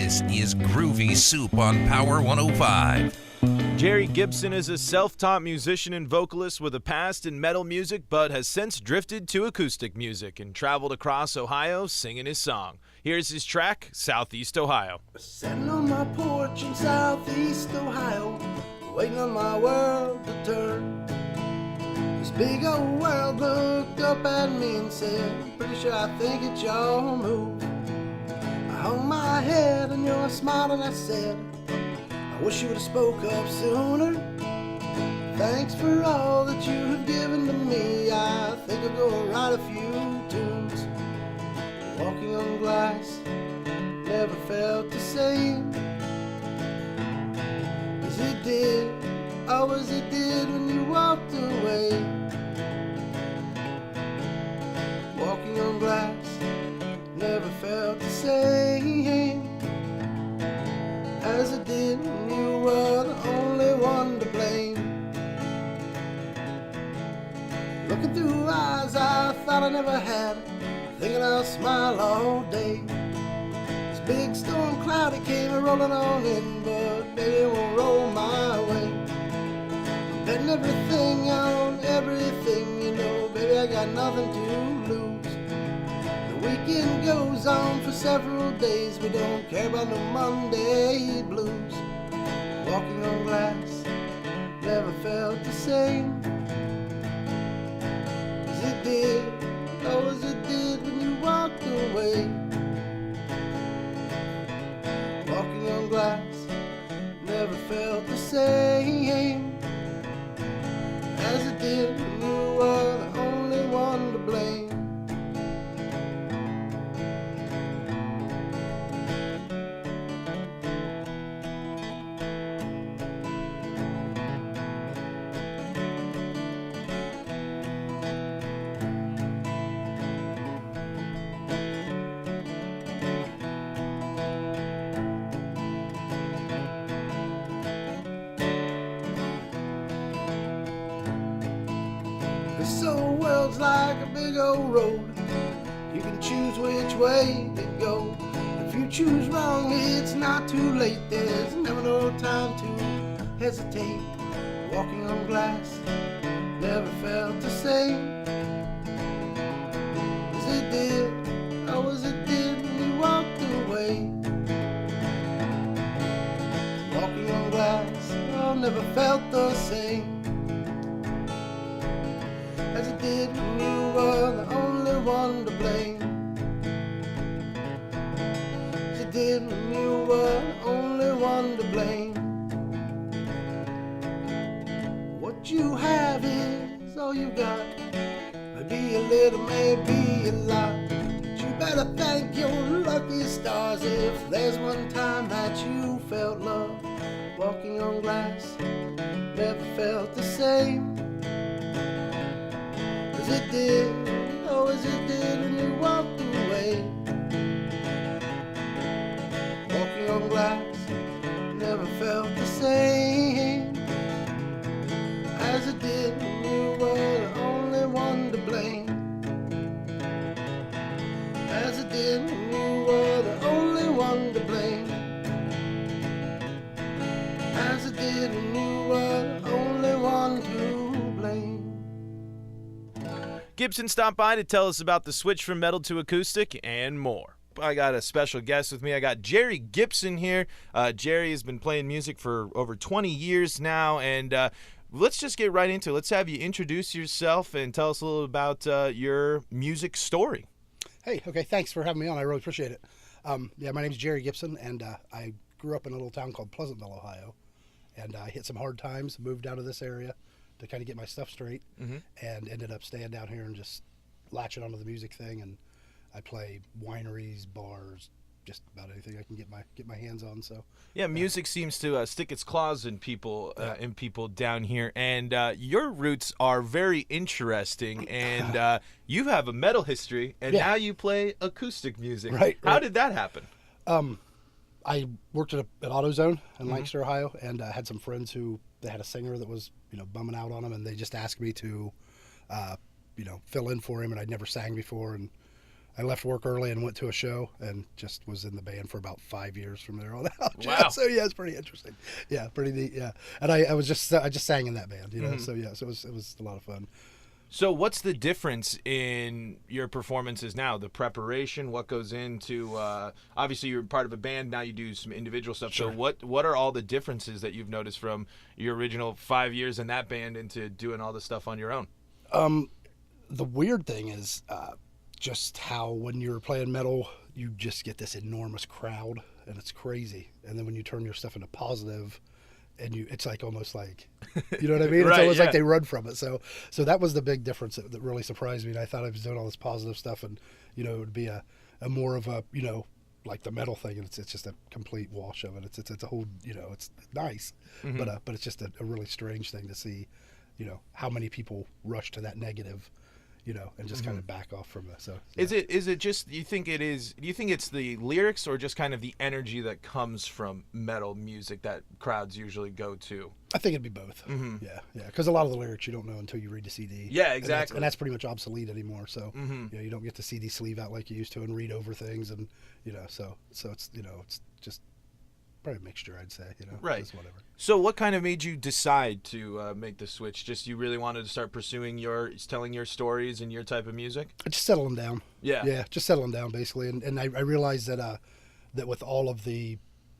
This is Groovy Soup on Power 105. Jerry Gibson is a self-taught musician and vocalist with a past in metal music, but has since drifted to acoustic music and traveled across Ohio singing his song. Here's his track, Southeast Ohio. Sitting on my porch in Southeast Ohio, waiting on my world to turn. This big old world looked up at me and said, pretty sure I think it's your move. I hung my head and you're smiling, I said, I wish you would have spoke up sooner. Thanks for all that you have given to me. I think I'll go write a few tunes. Walking on glass never felt the same as it did, oh as it did when you walked away. Walking on glass never felt the same as it did when you were the only one to blame. Looking through eyes I thought I never had, thinking I'll smile all day. This big storm cloud it came rolling on in, but baby it won't roll my way. I'm betting everything on everything, you know, baby I got nothing to lose. The weekend goes on for several days, we don't care about no Monday blues. Walking on glass never felt the same as it did, oh as it did when you walked away. Walking on glass never felt the same as it did when you were the only one to blame. This old world's like a big old road. You can choose which way to go. If you choose wrong, it's not too late. There's never no time to hesitate. Walking on glass never felt the same as it did, oh as it did when you walked away. Walking on glass, oh never felt the same as it did when you were the only one to blame. As it did when you were the only one to blame. What you have is all you got. Maybe a little, maybe a lot. But you better thank your lucky stars if there's one time that you felt love. Walking on glass never felt the same as it did, oh as it did when you walked away. Walking on glass never felt the same as it did when you were the only one to blame. As it did when you were the only one to blame. As it did when you were the only one to blame. Gibson stopped by to tell us about the switch from metal to acoustic and more. I got a special guest with me. I got Jerry Gibson here. Jerry has been playing music for over 20 years now, and let's just get right into it. Let's have you introduce yourself and tell us a little about your music story. Hey, okay, thanks for having me on. I really appreciate it. My name's Jerry Gibson, and I grew up in a little town called Pleasantville, Ohio, and I hit some hard times, moved out of this area to kind of get my stuff straight, and ended up staying down here and just latching onto the music thing. And I play wineries, bars, just about anything I can get my hands on. So yeah, music seems to stick its claws in people down here, and your roots are very interesting. And you have a metal history, and now you play acoustic music. Right. How did that happen? I worked at AutoZone in Lancaster, Ohio, and had some friends who they had a singer that was bumming out on them, and they just asked me to fill in for him, and I'd never sang before, and I left work early and went to a show and just was in the band for about 5 years from there on out. Wow. So yeah, it's pretty interesting. Yeah, pretty neat. Yeah, and I just sang in that band, you know. So yeah, so it was a lot of fun. So what's the difference in your performances now? The preparation, what goes into obviously you're part of a band, now you do some individual stuff. Sure. So what are all the differences that you've noticed from your original 5 years in that band into doing all this stuff on your own? The weird thing is just how when you're playing metal, you just get this enormous crowd, and it's crazy. And then when you turn your stuff into positive, and it's like almost like, you know what I mean? Right, It's almost yeah. like they run from it. So that was the big difference that really surprised me. And I thought I was doing all this positive stuff, and you know, it would be a more of a, you know, like the metal thing, and it's just a complete wash of it. It's a whole, you know, it's nice, but it's just a really strange thing to see, you know, how many people rush to that negative, you know, and just kind of back off from it. So yeah. Is it just, do you think it's the lyrics or just kind of the energy that comes from metal music that crowds usually go to? I think it'd be both. Yeah, because a lot of the lyrics you don't know until you read the CD. Yeah, And exactly. that's pretty much obsolete anymore. So you know, you don't get the CD sleeve out like you used to and read over things, and you know, so it's, you know, it's just probably a mixture, I'd say. You know, Right. Just whatever. So what kind of made you decide to make the switch? Just you really wanted to start pursuing telling your stories and your type of music? Just settling down. Yeah. Just settling down basically, and I realized that that with all of the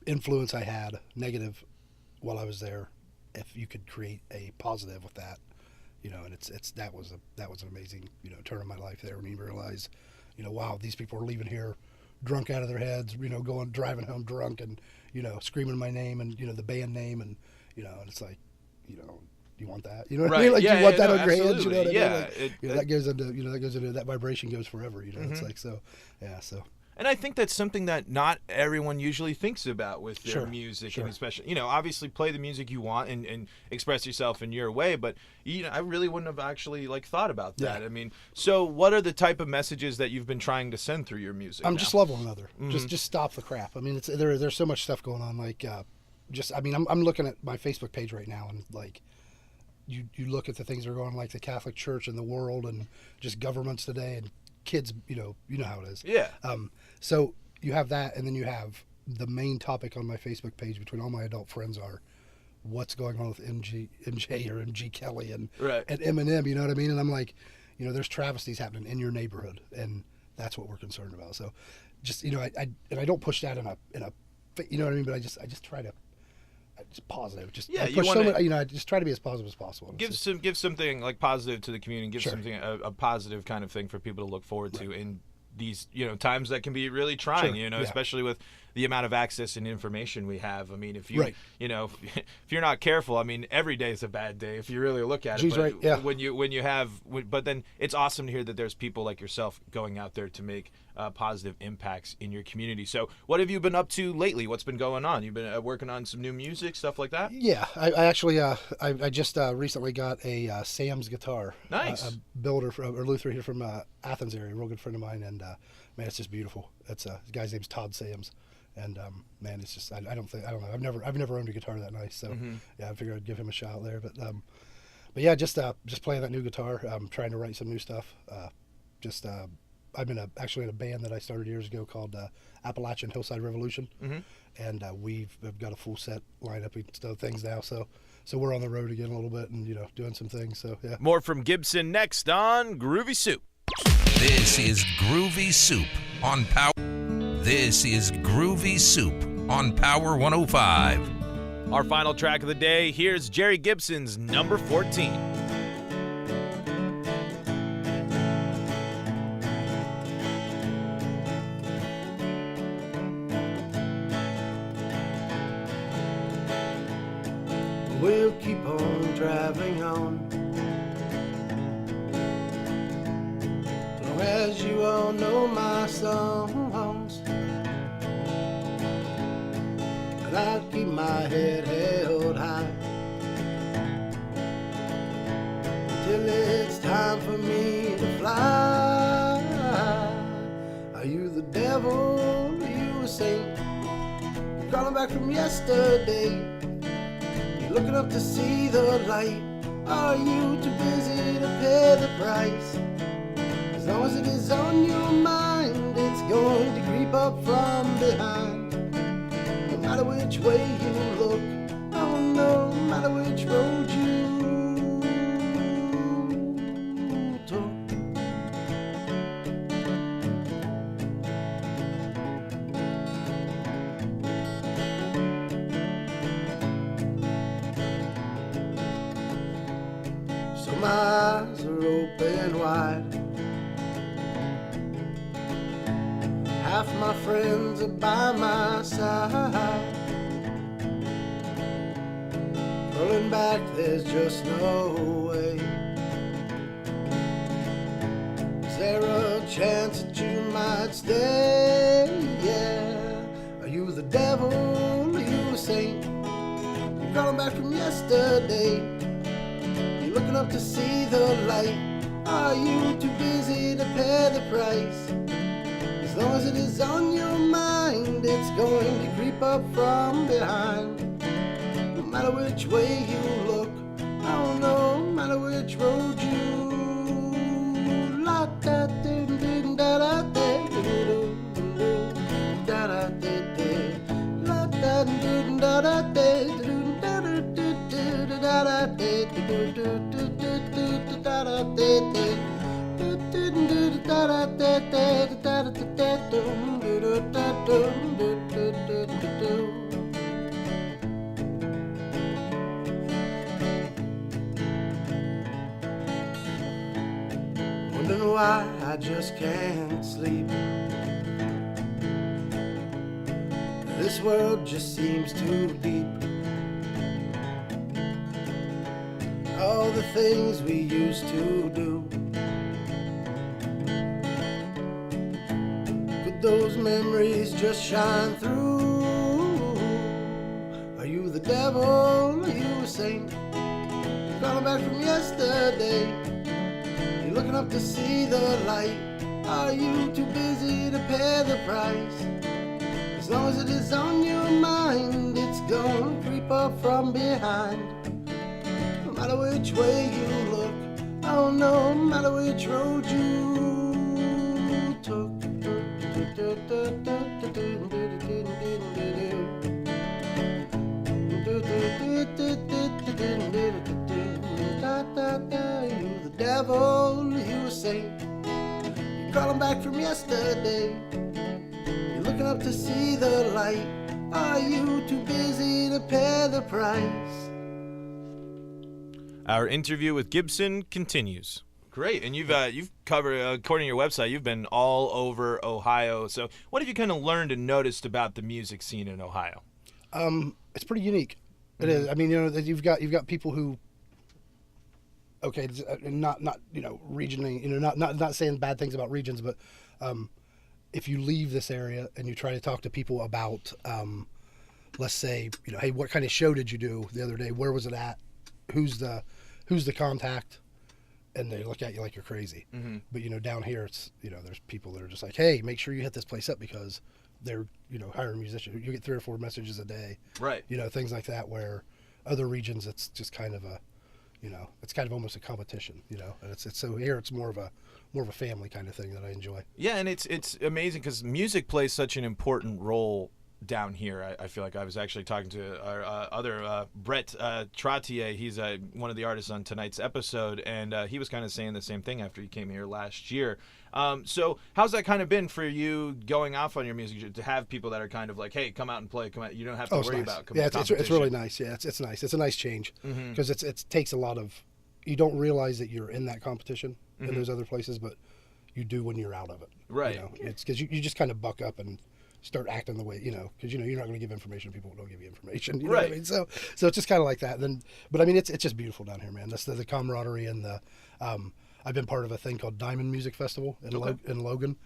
influence I had, negative, while I was there, if you could create a positive with that, you know, and that was an amazing, you know, turn in my life there when you realize, you know, wow, these people are leaving here drunk out of their heads, you know, driving home drunk and, you know, screaming my name and, you know, the band name, and, you know, and it's like, you know, you want that, you know what I mean? Like, Yeah, you want yeah, that no, on your hands, you know what I absolutely. mean? Like, Yeah, you know, that goes into that vibration goes forever, you know. It's like, so yeah, so And I think that's something that not everyone usually thinks about with their Sure, music, sure. and especially, you know, obviously play the music you want and express yourself in your way. But you know, I really wouldn't have actually like thought about that. Yeah. I mean, so what are the type of messages that you've been trying to send through your music? I'm now? just love one another. Just stop the crap. I mean, there's so much stuff going on. Like, I'm looking at my Facebook page right now, and like, you look at the things that are going on, like the Catholic Church and the world, and just governments today, and kids. You know how it is. Yeah. So you have that, and then you have the main topic on my Facebook page between all my adult friends are what's going on with MJ or MG Kelly and Right. and Eminem. You know what I mean? And I'm like, you know, there's travesties happening in your neighborhood, and that's what we're concerned about. So, just, you know, I don't push that in a you know what I mean? But I just try to just positive. Just Yeah, I you push wanna- you know, I just try to be as positive as possible. Give It's just- something like positive to the community. Give Sure. something a positive kind of thing for people to look forward to in these, you know, times that can be really trying. Sure, You know, yeah. especially with the amount of access and information we have. I mean, if you Right. you know, if you're not careful, I mean, every day is a bad day if you really look at Geez, it. But right, yeah. but then it's awesome to hear that there's people like yourself going out there to make positive impacts in your community. So, what have you been up to lately? What's been going on? You've been working on some new music, stuff like that. Yeah, I actually I just recently got a Sam's guitar. Nice. A builder or Luther here from Athens area, a real good friend of mine, and man, it's just beautiful. It's the guy's name's Todd Sams, and man, it's just I don't know. I've never owned a guitar that nice, so yeah, I figured I'd give him a shot there. But yeah, just playing that new guitar. I'm trying to write some new stuff. I'm actually in a band that I started years ago called Appalachian Hillside Revolution, and we've got a full set lineup of things now. So we're on the road again a little bit, and you know, doing some things. So yeah. More from Gibson next on Groovy Soup. This is Groovy Soup on Power. This is Groovy Soup on Power 105. Our final track of the day, here's Jerry Gibson's number 14. We'll keep on driving on, as long as you all know my songs, and I'll keep my head held high till it's time for me to fly. Are you the devil? Are you a saint? You're calling back from yesterday, looking up to see the light. Are you too busy to pay the price? As long as it is on your mind, it's going to creep up from behind. No matter which way you look, oh no matter which road you took. So my eyes are open wide. Half my friends are by my side. Pulling back, there's just no way. Is there a chance that you might stay? Yeah. Are you the devil? Are you a saint? You're calling back from yesterday. You're looking up to see the light. Are you too busy to pay the price? As long as it is on your mind, it's going to creep up from behind. No matter which way you look, oh no matter which road you la da da da da da da da la da da da Wondering why I just can't sleep. This world just seems too deep. All the things we used to do, could those memories just shine through? Are you the devil? Are you a saint? You're calling back from yesterday. You're looking up to see the light. Are you too busy to pay the price? As long as it is on your mind, it's gonna creep up from behind. No matter which way you look, oh no matter which road you took. You the devil, you a saint. You're calling back from yesterday. You're looking up to see the light. Are you too busy to pay the price? Our interview with Gibson continues. Great, and you've covered, according to your website, you've been all over Ohio. So, what have you kind of learned and noticed about the music scene in Ohio? It's pretty unique. It is. I mean, you know, you've got people who, okay, not regionally, you know, not saying bad things about regions, but if you leave this area and you try to talk to people about, let's say, you know, hey, what kind of show did you do the other day? Where was it at? Who's the contact? And they look at you like you're crazy. Mm-hmm. But, you know, down here, it's, you know, there's people that are just like, hey, make sure you hit this place up because they're, you know, hiring musicians. You get 3 or 4 messages a day. Right. You know, things like that, where other regions, it's just kind of a, you know, it's kind of almost a competition, you know, and it's so here it's more of a family kind of thing that I enjoy. Yeah. And it's amazing because music plays such an important role down here. I feel like I was actually talking to our other Brett Trottier. He's one of the artists on tonight's episode, and he was kind of saying the same thing after he came here last year. So how's that kind of been for you going off on your music to have people that are kind of like, hey, come out and play, come out. You don't have to worry about competition. Yeah, it's really nice. Yeah, it's nice. It's a nice change because it takes a lot of. You don't realize that you're in that competition in those other places, but you do when you're out of it. Right. You know? It's because you just kind of buck up and start acting the way, you know, because, you know, you're not going to give information to people who don't give you information. You know what I mean? So it's just kind of like that. But I mean, it's just beautiful down here, man. That's the camaraderie and the. I've been part of a thing called Diamond Music Festival in Logan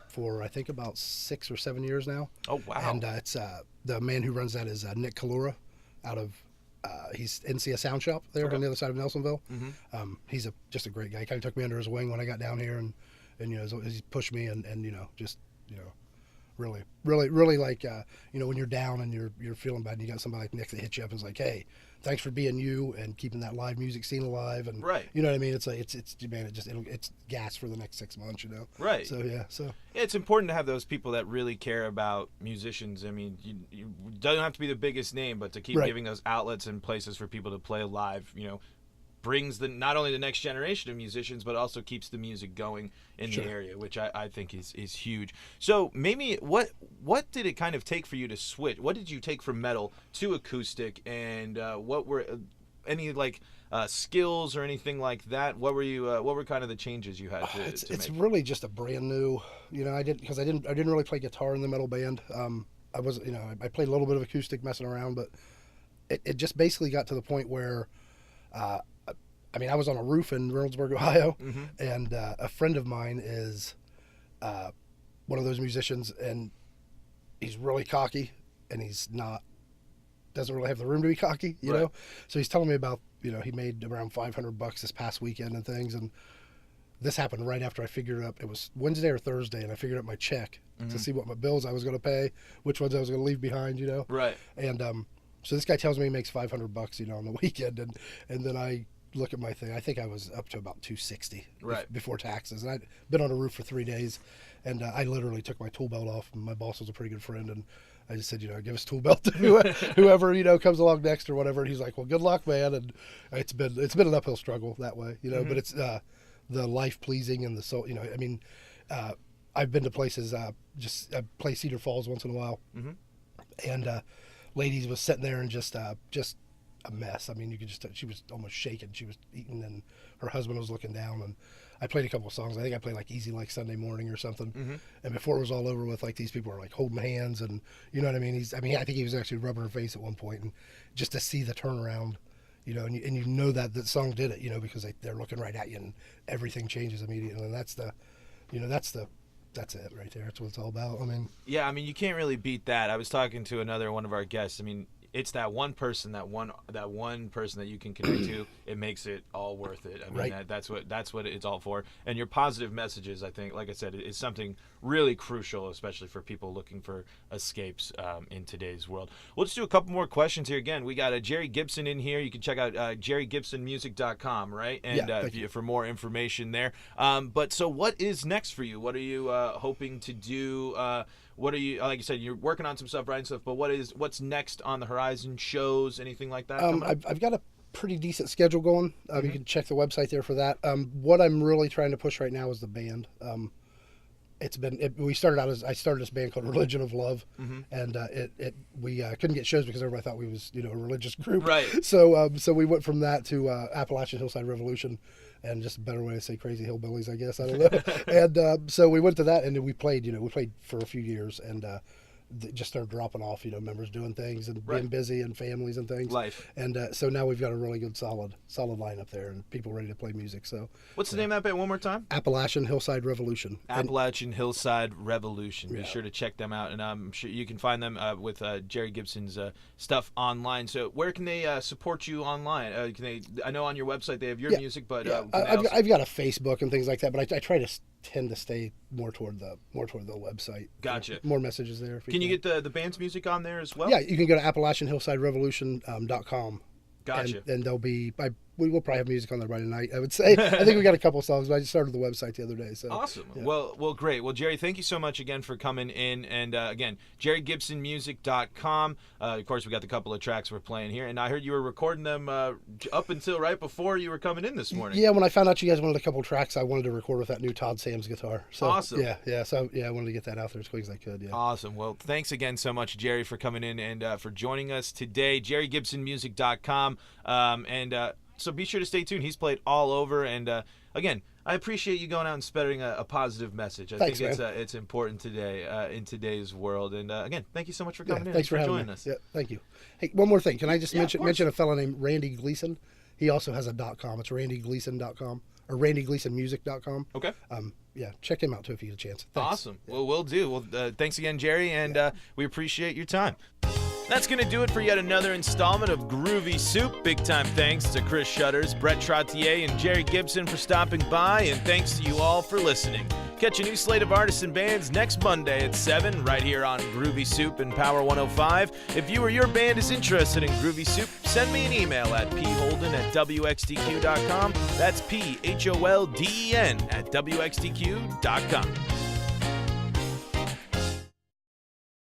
for I think about 6 or 7 years now. Oh wow! And it's the man who runs that is Nick Kalura, out of he's NCS Sound Shop there on the other side of Nelsonville. He's just a great guy. He kind of took me under his wing when I got down here, and you know, he's pushed me and you know, just, you know, Really like, when you're down and you're feeling bad and you got somebody like Nick that hits you up and is like, hey, thanks for being you and keeping that live music scene alive. And right. You know what I mean? It's like, it's man, it's gas for the next 6 months, Right. So, yeah. It's important to have those people that really care about musicians. I mean, you don't have to be the biggest name, but to keep giving those outlets and places for people to play live, brings not only the next generation of musicians, but also keeps the music going in the area, which I think is huge. So maybe what did it kind of take for you to switch? What did you take from metal to acoustic, and what were any skills or anything like that? What were kind of the changes you had to make? It's really just a brand new, I didn't really play guitar in the metal band. I was, I played a little bit of acoustic messing around, but it just basically got to the point where, I was on a roof in Reynoldsburg, Ohio, and a friend of mine is one of those musicians, and he's really cocky, and doesn't really have the room to be cocky, you know? So he's telling me about, he made around $500 this past weekend and things, and this happened right after I figured up, it was Wednesday or Thursday, and I figured out my check to see what my bills I was going to pay, which ones I was going to leave behind, Right. And so this guy tells me he makes $500, on the weekend, and then I look at my thing. I think I was up to about $260 before taxes, and I'd been on a roof for 3 days, and I literally took my tool belt off. And my boss was a pretty good friend, and I just said, give us tool belt to whoever comes along next or whatever. And he's like, well, good luck, man. And it's been an uphill struggle that way, But it's the life pleasing and the soul. I've been to places. I play Cedar Falls once in a while, and ladies was sitting there and just a mess. You could just, she was almost shaking. She was eating, and her husband was looking down, and I played a couple of songs. I think I played Easy Like Sunday Morning or something. And before it was all over with, these people were holding hands, and you know what I mean? I think he was actually rubbing her face at one point, and just to see the turnaround, and that song did it, because they're looking right at you, and everything changes immediately. And that's it right there. That's what it's all about. Yeah, you can't really beat that. I was talking to one of our guests. It's that one person that you can connect to. It makes it all worth it. That's what it's all for. And your positive messages, I think, like I said, is something really crucial, especially for people looking for escapes in today's world. We'll just do a couple more questions here. Again, we got Jerry Gibson in here. You can check out jerrygibsonmusic.com, right? And for more information there. But so what is next for you? What are you hoping to do? What are you, like you said, you're working on some stuff, writing stuff, but what's next on the horizon? Shows, anything like that? I've got a pretty decent schedule going. You can check the website there for that. What I'm really trying to push right now is the band. I started this band called Religion of Love, and we couldn't get shows because everybody thought we was a religious group. Right. So we went from that to Appalachian Hillside Revolution, and just a better way to say crazy hillbillies, I guess. I don't know. And so we went to that, and then we played for a few years, and just started dropping off, members doing things and being busy and families and things. Life. And so now we've got a really good solid lineup there and people ready to play music. So what's the name of that band one more time? Appalachian Hillside Revolution. Appalachian Hillside Revolution. Be sure to check them out, and I'm sure you can find them with Jerry Gibson's stuff online. So where can they support you online? I know on your website they have your music, but I've got a Facebook and things like that, but I try to tend to stay more toward the website. Gotcha. More messages there. Can you get the band's music on there as well? Yeah, you can go to AppalachianHillsideRevolution.com. Gotcha. And there'll be we will probably have music on there by tonight, I would say. I think we got a couple of songs, but I just started the website the other day. So awesome. Yeah. Well, great. Well, Jerry, thank you so much again for coming in. And again, jerrygibsonmusic.com. Of course, we got the couple of tracks we're playing here, and I heard you were recording them up until right before you were coming in this morning. Yeah, when I found out you guys wanted a couple of tracks, I wanted to record with that new Todd Sam's guitar. So, awesome. Yeah. So I wanted to get that out there as quick as I could. Yeah. Awesome. Well, thanks again so much, Jerry, for coming in and for joining us today. jerrygibsonmusic.com. So be sure to stay tuned. He's played all over, and again, I appreciate you going out and spreading a positive message. I think it's important today in today's world. And again, thank you so much for coming in. Thanks for joining us. Yeah, thank you. Hey, one more thing. Can I just mention a fellow named Randy Gleason? He also has a .com. It's randygleason.com or randygleasonmusic.com. Okay. Check him out too if you get a chance. Thanks. Awesome. Yeah. Well, we'll do. Well, thanks again, Jerry, and we appreciate your time. That's going to do it for yet another installment of Groovy Soup. Big time thanks to Chris Shutters, Brett Trottier, and Jerry Gibson for stopping by, and thanks to you all for listening. Catch a new slate of artists and bands next Monday at 7 right here on Groovy Soup and Power 105. If you or your band is interested in Groovy Soup, send me an email at pholden@wxtq.com. That's PHOLDEN at WXTQ.com.